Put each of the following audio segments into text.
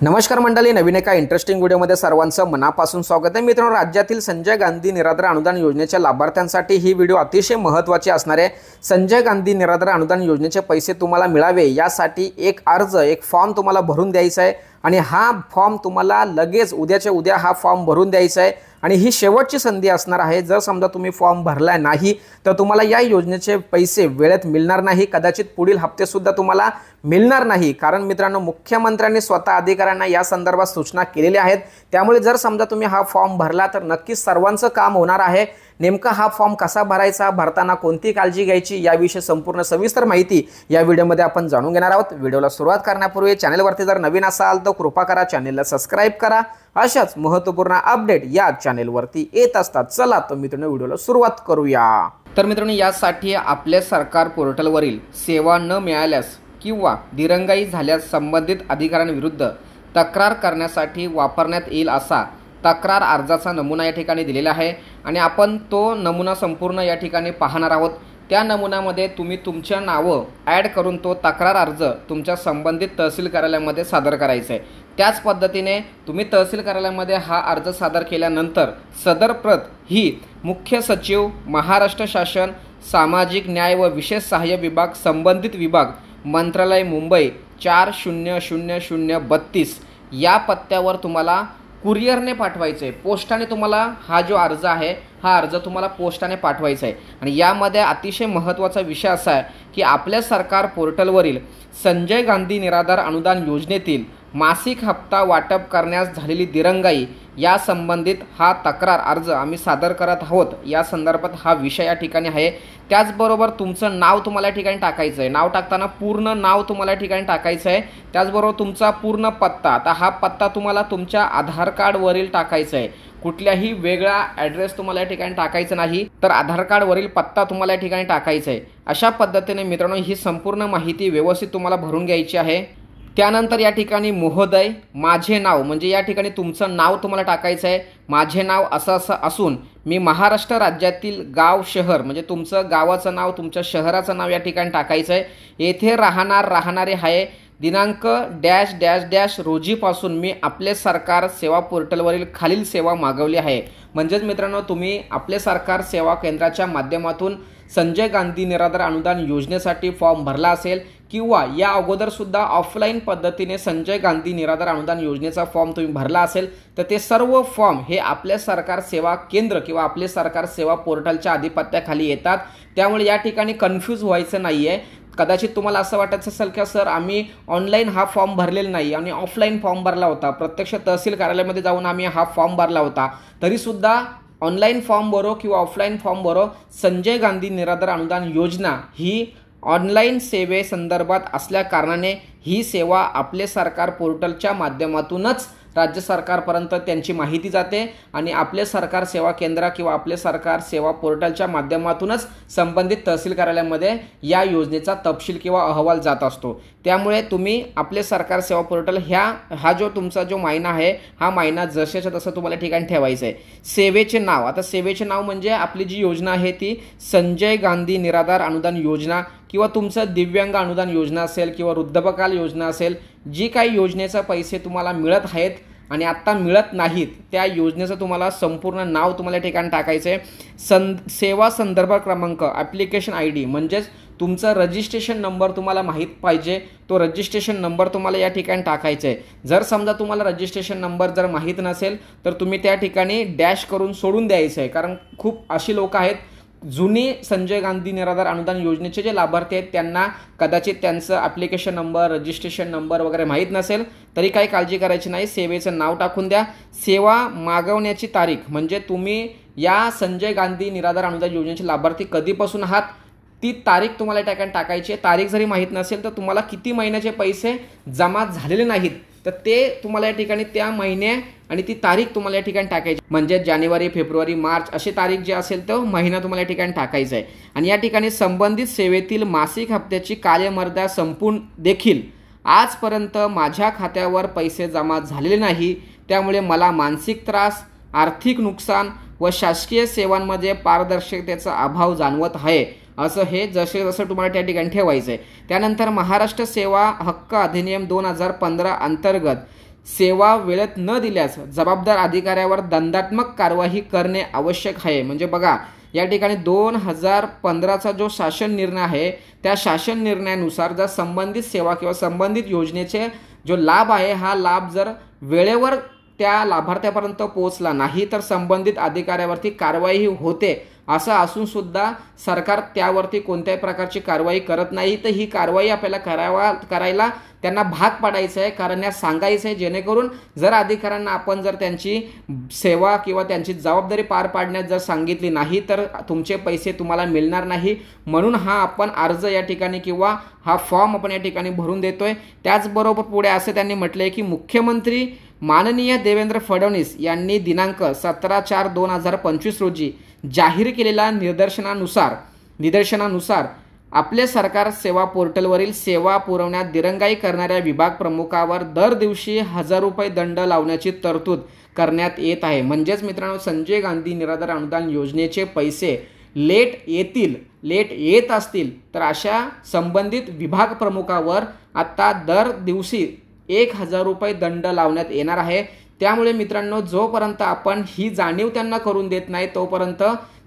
नमस्कार मंडळी, नवीन एका इंटरेस्टिंग व्हिडिओमध्ये सर्वांचं मनापासून स्वागत आहे। मित्रांनो, राज्यातील संजय गांधी निराधार अनुदान योजनेच्या लाभार्थ्यांसाठी ही व्हिडिओ अतिशय महत्त्वाची असणार आहे। संजय गांधी निराधार अनुदान योजनेचे पैसे तुम्हाला मिळावे यासाठी एक फॉर्म तुम्हाला भरून द्यायचा आहे आणि हा फॉर्म तुम्हाला लगेच उद्याच्या उद्या हा फॉर्म भरून द्यायचा आहे आणि ही शेवटची संधी असणार आहे। जर समजा तुम्ही फॉर्म भरला नाही तर तुम्हाला या योजनेचे पैसे वेळेत मिळणार नाही, कदाचित पुढील हप्ते सुद्धा तुम्हाला मिळणार नाही। कारण मित्रांनो, मुख्यमंत्र्यांनी स्वतः अधिकाऱ्यांना या संदर्भात सूचना केलेल्या आहेत। त्यामुळे जर समजा तुम्ही हा फॉर्म भरला तर नक्कीच सर्वांचं काम होणार आहे। नेमका हा फॉर्म कसा भरायचा, भरताना कोणती काळजी घ्यायची याविषयी संपूर्ण सविस्तर माहिती या व्हिडिओमध्ये आपण जाणून घेणार आहोत। व्हिडिओला सुरुवात करण्यापूर्वी चॅनलवरती जर नवीन असाल तर कृपा करा चॅनलला सबस्क्राइब करा। अशाच महत्त्वपूर्ण अपडेट या चॅनलवरती येत असतात। चला तर मित्रांनो, व्हिडिओला सुरुवात करूया। तर मित्रांनो, यासाठी आपल्या सरकार पोर्टलवरील सेवा न मिळाल्यास किंवा दिरंगाई झाल्यास संबंधित अधिकाऱ्यांविरुद्ध तक्रार करण्यासाठी वापरण्यात येईल असा तक्रार अर्जाचा नमुना या ठिकाणी दिलेला आहे आणि आपण तो नमुना संपूर्ण या ठिकाणी पाहणार आहोत। त्या नमुन्यामध्ये तुम्ही तुमच्या नावं ॲड करून तो तक्रार अर्ज तुमच्या संबंधित तहसील कार्यालयामध्ये सादर करायचा आहे। त्याच पद्धतीने तुम्ही तहसील कार्यालयामध्ये हा अर्ज सादर केल्यानंतर सदर प्रत ही मुख्य सचिव, महाराष्ट्र शासन, सामाजिक न्याय व विशेष सहाय्य विभाग, संबंधित विभाग, मंत्रालय, मुंबई 400032 या पत्त्यावर तुम्हाला कुरिअरने पाठवायचं आहे। पोस्टाने तुम्हाला हा जो अर्ज आहे हा अर्ज तुम्हाला पोस्टाने पाठवायचा आहे। आणि यामध्ये अतिशय महत्त्वाचा विषय असा आहे की आपल्या सरकार पोर्टलवरील संजय गांधी निराधार अनुदान योजनेतील मासिक हप्ता वाटप करण्यास झालेली दिरंगाई या संबंधित हा तक्रार अर्ज आम्ही सादर करत आहोत। या संदर्भात हा विषय या ठिकाणी आहे। त्याचबरोबर तुमचं नाव तुम्हाला या ठिकाणी टाकायचं आहे। नाव टाकताना पूर्ण नाव तुम्हाला या ठिकाणी टाकायचं आहे। त्याचबरोबर तुमचा पूर्ण पत्ता, आता हा पत्ता तुम्हाला तुमच्या आधार कार्डवरील टाकायचा आहे। कुठल्याही वेगळा ॲड्रेस तुम्हाला या ठिकाणी टाकायचा नाही, तर आधार कार्डवरील पत्ता तुम्हाला या ठिकाणी टाकायचा आहे। अशा पद्धतीने मित्रांनो, ही संपूर्ण माहिती व्यवस्थित तुम्हाला भरून घ्यायची आहे। त्यानंतर या ठिकाणी महोदय, माझे नाव, म्हणजे या ठिकाणी तुमचं नाव तुम्हाला टाकायचं आहे। माझे नाव असं असून मी महाराष्ट्र राज्यातील गाव, शहर, म्हणजे तुमचं गावाचं नाव, तुमच्या शहराचं नाव या ठिकाणी टाकायचं आहे। येथे राहणारे आहे। दिनांक डॅश डॅश डॅश रोजीपासून मी आपले सरकार सेवा पोर्टलवरील खालील सेवा मागवली आहे। म्हणजेच मित्रांनो, तुम्ही आपले सरकार सेवा केंद्राच्या माध्यमातून संजय गांधी निराधार अनुदान योजनेसाठी फॉर्म भरला असेल किंवा या अगोदर सुद्धा ऑफलाईन पद्धतीने संजय गांधी निराधार अनुदान योजनेचा फॉर्म तुम्ही भरला असेल तर ते सर्व फॉर्म हे आपल्या सरकार सेवा केंद्र किंवा आपले सरकार सेवा पोर्टलच्या आधिपत्याखाली येतात। त्यामुळे या ठिकाणी कन्फ्यूज व्हायचं नाही आहे। कदाचित तुम्हाला असं वाटायचं असेल की सर, आम्ही ऑनलाईन हा फॉर्म भरलेला नाही आणि ऑफलाईन फॉर्म भरला होता, प्रत्यक्ष तहसील कार्यालयामध्ये जाऊन आम्ही हा फॉर्म भरला होता, तरीसुद्धा ऑनलाईन फॉर्म भरो किंवा ऑफलाईन फॉर्म भरो, संजय गांधी निराधार अनुदान योजना ही ऑनलाईन सेवेसंदर्भात असल्या कारणाने ही सेवा आपले सरकार पोर्टलच्या माध्यमातूनच राज्य सरकारपर्यंत त्यांची माहिती जाते आणि आपले सरकार सेवा केंद्र किंवा आपले सरकार सेवा पोर्टलच्या माध्यमातूनच संबंधित तहसील कार्यालयामध्ये या योजनेचा तपशील किंवा अहवाल जात असतो। त्यामुळे तुम्ही आपले सरकार सेवा पोर्टल हा जो तुमचा जो महिना आहे हा महिना जशाच्या तसं तुम्हाला ठिकाणी ठेवायचं आहे। सेवेचे नाव, आता सेवेचे नाव म्हणजे आपली जी योजना आहे ती संजय गांधी निराधार अनुदान योजना किंवा तुमचं दिव्यांग अनुदान योजना असेल किंवा वृद्धपकाल योजना असेल, जी काही योजनेचे पैसे तुम्हाला मिळत आहेत आणि आत्ता मिळत नाहीत त्या योजनेचं तुम्हाला संपूर्ण नाव तुम्हाला या ठिकाणी टाकायचं आहे। सेवा संदर्भ क्रमांक, ॲप्लिकेशन ID, म्हणजेच तुमचा रजिस्ट्रेशन नंबर तुम्हाला माहीत पाहिजे, तो रजिस्ट्रेशन नंबर तुम्हाला या ठिकाणी टाकायचा आहे। जर समजा तुम्हाला रजिस्ट्रेशन नंबर जर माहीत नसेल तर तुम्ही त्या ठिकाणी डॅश करून सोडून द्यायचं आहे। कारण खूप अशी लोक आहेत, जुनी संजय गांधी निराधार अनुदान योजनेचे जे लाभार्थी आहेत त्यांना कदाचित त्यांचं ॲप्लिकेशन नंबर, रजिस्ट्रेशन नंबर वगैरे माहीत नसेल, तरी काही काळजी करायची नाही, सेवेचं नाव टाकून द्या। सेवा मागवण्याची तारीख, म्हणजे तुम्ही या संजय गांधी निराधार अनुदान योजनेचे लाभार्थी कधीपासून आहात ती तारीख तुम्हाला त्या ठिकाणी टाकायची आहे। तारीख जरी माहीत नसेल तर तुम्हाला किती महिन्याचे पैसे जमा झालेले नाहीत तर ते तुम्हाला या ठिकाणी त्या महिने आणि ती तारीख तुम्हाला या ठिकाणी टाकायची, म्हणजे जानेवारी, फेब्रुवारी, मार्च अशी तारीख जी असेल तो महिना तुम्हाला या ठिकाणी टाकायचा आहे। आणि या ठिकाणी संबंधित सेवेतील मासिक हप्त्याची कालमर्यादा संपून देखील आजपर्यंत माझ्या खात्यावर पैसे जमा झालेले नाही, त्यामुळे मला मानसिक त्रास, आर्थिक नुकसान व शासकीय सेवांमध्ये पारदर्शकतेचा अभाव जाणवत आहे असं हे जसे जसं तुम्हाला त्या ठिकाणी ठेवायचं आहे। त्यानंतर महाराष्ट्र सेवा हक्क अधिनियम 2015 अंतर्गत सेवा वेळेत न दिल्यास जबाबदार अधिकाऱ्यावर दंडात्मक कारवाई करणे आवश्यक आहे। म्हणजे बघा या ठिकाणी 2015चा जो शासन निर्णय आहे त्या शासन निर्णयानुसार जर संबंधित सेवा किंवा संबंधित योजनेचे जो लाभ आहे हा लाभ जर वेळेवर त्या लाभार्थ्यापर्यंत पोहोचला नाही तर संबंधित अधिकाऱ्यावरती कारवाई होते। असं असून सुद्धा सरकार त्यावरती कोणत्याही प्रकारची कारवाई करत नाही। तर ही कारवाई आपल्याला करायला त्यांना भाग पाडायचं आहे, कारण या सांगायचं आहे जेणेकरून जर अधिकाऱ्यांना आपण जर त्यांची सेवा किंवा त्यांची जबाबदारी पार पाडण्यात जर सांगितली नाही तर तुमचे पैसे तुम्हाला मिळणार नाही। म्हणून हा आपण अर्ज या ठिकाणी किंवा हा फॉर्म आपण या ठिकाणी भरून देतोय। त्याचबरोबर पुढे असं त्यांनी म्हटलंय की मुख्यमंत्री माननीय देवेंद्र फडणवीस यांनी दिनांक 17/4/2025 रोजी जाहीर केलेल्या निदर्शनानुसार आपले सरकार सेवा पोर्टलवरील सेवा पुरवण्यात दिरंगाई करणाऱ्या विभाग प्रमुखावर दर दिवशी 1000 रुपये दंड लावण्याची तरतूद करण्यात येत आहे। म्हणजेच मित्रांनो संजय गांधी निराधार अनुदान योजनेचे पैसे लेट येत असतील तर अशा संबंधित विभाग प्रमुखावर आता दर दिवशी 1000 रुपये दंड लावण्यात येणार आहे। त्यामुळे मित्रांनो जोपर्यंत आपण ही जाणीव त्यांना करून देत नाही तोपर्यंत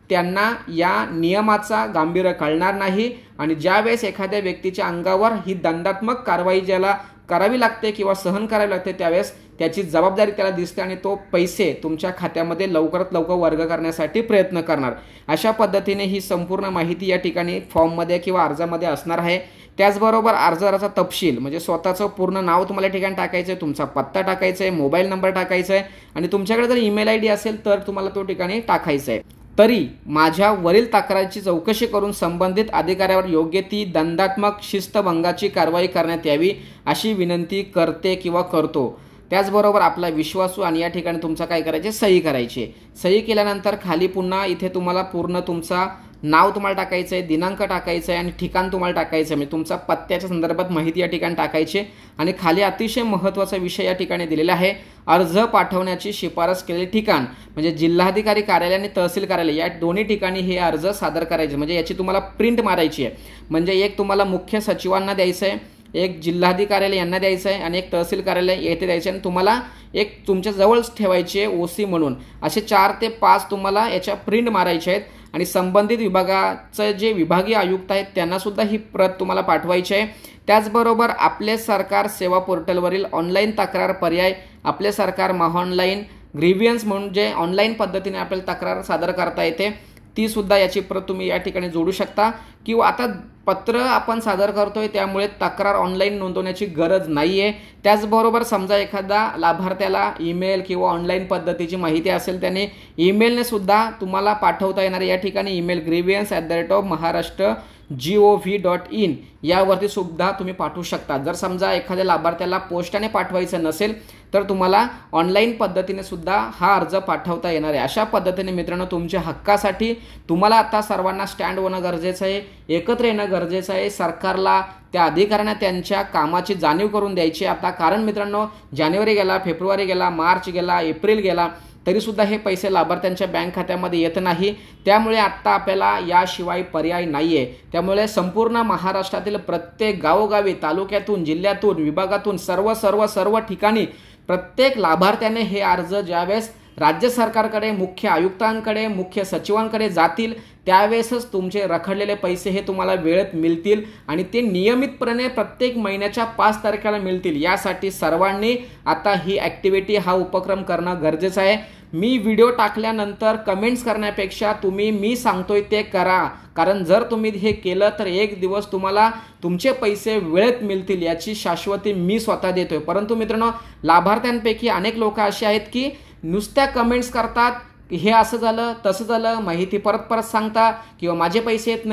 त्यांना या नियमाचा गांभीर्य कळणार नाही आणि ज्यावेळेस एखाद्या व्यक्तीच्या अंगावर ही दंडात्मक कारवाई ज्याला करावी लागते किंवा सहन करावी लागते त्यावेळेस त्याची जबाबदारी त्याला दिसते आणि तो पैसे तुमच्या खात्यामध्ये लवकरात लवकर वर्ग करण्यासाठी प्रयत्न करणार। अशा पद्धतीने ही संपूर्ण माहिती या ठिकाणी फॉर्ममध्ये किंवा अर्जामध्ये असणार आहे। त्याचबरोबर अर्जदाराचा तपशील म्हणजे स्वतःचं पूर्ण नाव तुम्हाला या ठिकाणी टाकायचं आहे, तुमचा पत्ता टाकायचा आहे, मोबाईल नंबर टाकायचा आहे आणि तुमच्याकडे जर ईमेल ID असेल तर तुम्हाला तो ठिकाणी टाकायचा आहे। तरी माझ्या वरील तक्रारीची चौकशी करून संबंधित अधिकाऱ्यावर योग्य ती दंडात्मक शिस्तभंगाची कारवाई करण्यात यावी अशी विनंती करते किंवा करतो। त्याचबरोबर आपला विश्वासू आणि या ठिकाणी तुमचा काय करायचे सही करायची। सही केल्यानंतर खाली पुन्हा इथे तुम्हाला पूर्ण तुमचा नाव तुम्हाला टाकायचं आहे, दिनांक टाकायचा आहे आणि ठिकाण तुम्हाला टाकायचं आहे, म्हणजे तुमचा पत्त्याच्या संदर्भात माहिती या ठिकाणी टाकायची आणि खाली अतिशय महत्त्वाचा विषय या ठिकाणी दिलेला आहे अर्ज पाठवण्याची शिफारस केलेले ठिकाण म्हणजे जिल्हाधिकारी कार्यालय आणि तहसील कार्यालय या दोन्ही ठिकाणी हे अर्ज सादर करायचे। म्हणजे याची तुम्हाला प्रिंट मारायची आहे, म्हणजे एक तुम्हाला मुख्य सचिवांना द्यायचं आहे, एक जिल्हाधिकारी कार्यालय यांना द्यायचं आहे आणि एक तहसील कार्यालय येथे द्यायचे आणि तुम्हाला एक तुमच्या जवळच ठेवायचे OC म्हणून। असे 4 ते 5 तुम्हाला याच्या प्रिंट मारायचे आहेत आणि संबंधित विभागाचे जे विभागीय आयुक्त आहेत त्यांना सुद्धा ही प्रत तुम्हाला पाठवायची आहे। त्याचबरोबर आपले सरकार सेवा पोर्टलवरील ऑनलाईन तक्रार पर्याय आपले सरकार महाऑनलाईन ग्रीव्हियन्स म्हणून जे ऑनलाईन पद्धतीने आपल्याला तक्रार सादर करता येते ती सुद्धा याची प्रत तुम्ही या ठिकाणी जोडू शकता किंवा आता पत्र आपण सादर करतोय त्यामुळे तक्रार ऑनलाईन नोंदवण्याची गरज नाहीये। त्याचबरोबर समजा एखादा लाभार्थ्याला ईमेल किंवा ऑनलाईन पद्धतीची माहिती असेल त्याने ईमेलने सुद्धा तुम्हाला पाठवता येणार या ठिकाणी ईमेल grievance@maharashtra.gov.in यावरती सुद्धा तुम्ही पाठवू शकता। जर समजा एखाद्या लाभार्थ्याला पोस्टाने पाठवायचं नसेल तर तुम्हाला ऑनलाईन पद्धतीने सुद्धा हा अर्ज पाठवता येणार आहे। अशा पद्धतीने मित्रांनो तुमच्या हक्कासाठी तुम्हाला आता सर्वांना स्टँड होणं गरजेचं आहे, एकत्र येणं गरजेचं आहे। सरकारला त्या अधिकाऱ्यांना त्यांच्या कामाची जाणीव करून द्यायची आता, कारण मित्रांनो जानेवारी गेला, फेब्रुवारी गेला, मार्च गेला, एप्रिल गेला तरीसुद्धा हे पैसे लाभार्थ्यांच्या बँक खात्यामध्ये येत नाही। त्यामुळे आत्ता आपल्याला याशिवाय पर्याय नाही आहे। त्यामुळे संपूर्ण महाराष्ट्रातील प्रत्येक गावोगावी तालुक्यातून जिल्ह्यातून विभागातून सर्व ठिकाणी प्रत्येक लाभार्थ्याने हे अर्ज ज्यावेळेस राज्य सरकारकडे मुख्य आयुक्तांकडे मुख्य सचिवांकडे जातील त्यावेळेसच तुमचे रखडलेले पैसे हे तुम्हाला वेळेत मिळतील आणि ते नियमितपणे प्रत्येक महिन्याच्या 5 तारखेला मिळतील। यासाठी सर्वांनी आता ही ॲक्टिव्हिटी हा उपक्रम करणं गरजेचं आहे। मी व्हिडिओ टाकल्यानंतर कमेंट्स करण्यापेक्षा तुम्ही मी सांगतोय ते करा, कारण जर तुम्ही हे केलं तर एक दिवस तुम्हाला तुमचे पैसे वेळेत मिळतील याची शाश्वती मी स्वतः देतोय। परंतु मित्रांनो लाभार्थ्यांपैकी अनेक लोक असे आहेत की नुसत्या कमेंट्स करतात, हे असं झालं तसं झालं, माहिती परत सांगता किंवा माझे पैसे येत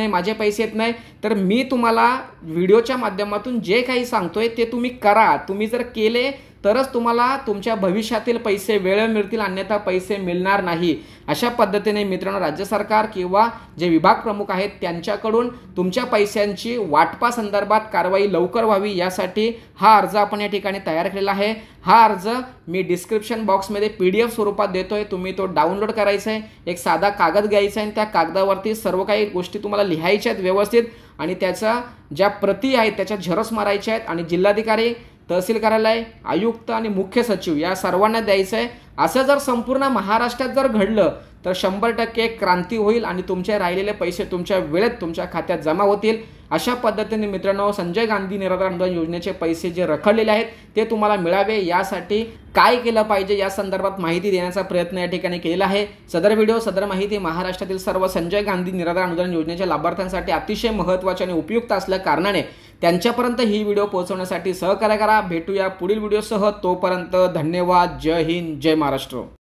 नाही। तर मी तुम्हाला व्हिडिओच्या माध्यमातून जे काही सांगतोय ते तुम्ही करा। तुम्ही जर केले तरच तुम्हाला तुमच्या भविष्यातील पैसे वेळेवर मिळतील, अन्यथा पैसे मिळणार नाही। अशा पद्धतीने मित्रांनो राज्य सरकार किंवा जे विभाग प्रमुख आहेत त्यांच्याकडून तुमच्या पैशांची वाटपा संदर्भात कारवाई लवकर व्हावी यासाठी हा अर्ज आपण या ठिकाणी तयार केलेला आहे। हा अर्ज मी डिस्क्रिप्शन बॉक्समध्ये PDF स्वरूपात देतोय, तुम्ही तो डाउनलोड करायचा आहे। एक साधा कागद घ्यायचा आहे, त्या कागदावरती सर्व काही गोष्टी तुम्हाला लिहायच्या आहेत व्यवस्थित आणि त्याच्या ज्या प्रती आहेत त्याच्या झेरॉक्स मारायच्या आहेत आणि जिल्हाधिकारी तहसील कार्यालय, आयुक्त आणि मुख्य सचिव या सर्वांना द्यायचं आहे। असं जर संपूर्ण महाराष्ट्रात जर घडलं तर 100% क्रांती होईल आणि तुमचे राहिलेले पैसे तुमच्या वेळेत तुमच्या खात्यात जमा होतील। अशा पद्धतीने मित्रांनो संजय गांधी निराधार अनुदान योजनेचे पैसे जे रखडलेले आहेत ते तुम्हाला मिळावे यासाठी काय केलं पाहिजे या संदर्भात माहिती देण्याचा प्रयत्न या ठिकाणी केलेला आहे। सदर व्हिडिओ सदर माहिती महाराष्ट्रातील सर्व संजय गांधी निराधार अनुदान योजनेच्या लाभार्थ्यांसाठी अतिशय महत्त्वाची आणि उपयुक्त असल्या कारणाने त्यांच्यापर्यंत ही व्हिडिओ पोहोचवण्यासाठी सहकार्य करा। भेटूया पुढील व्हिडिओसह, तोपर्यंत धन्यवाद। जय हिंद, जय महाराष्ट्र।